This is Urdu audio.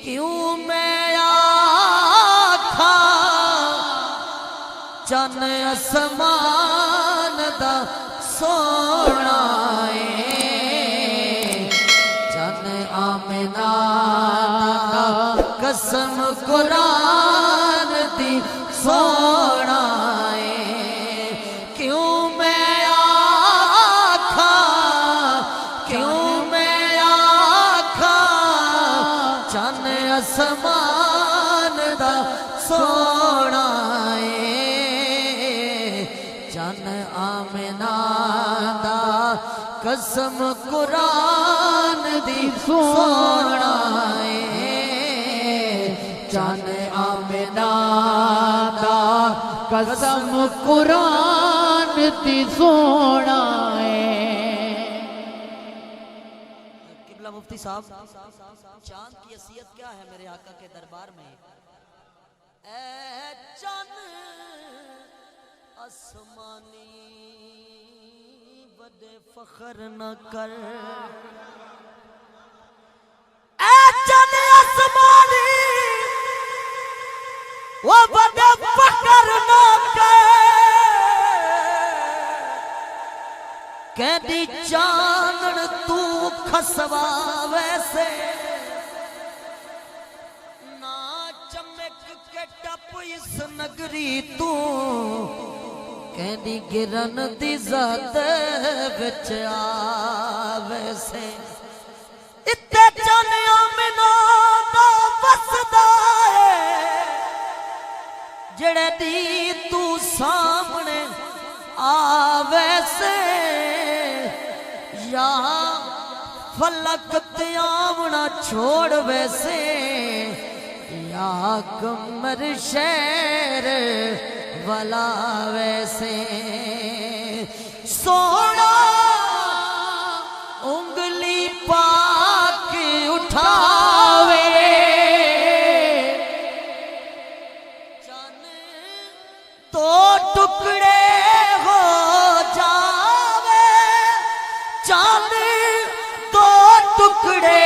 کیوں میں آکھا چن اسمان دا سونا چن آمنہ دا قسم قرآن دی سونا کیوں میں آکھا چن اسمان دا سونا چن آمنہ دا قسم قرآن دی سونا چن آمنہ دا قسم قرآن دی سونا قبلہ مفتی صاحب چاند کی حیثیت کیا ہے میرے آقا کے دربار میں؟ اے چاند آسمانی بڑے فخر نہ کر، اے چاند آسمانی وہ بڑے فخر نہ کر، کہندی چاندن تو کھسوا ویسے نا چمک کے ٹپ اس نگری تو کہندی گرن دی ذات وچ آوے سے اتے چن آمنہ دا وسدا ہے جڑے دی تو سامنے آوے سے یا فلک تیامنا چھوڑ ویسے یا کمر شہر والا ویسے سونا انگلی پاک اٹھاوے چن تو ٹکڑے ہو جاوے چن تو ٹکڑے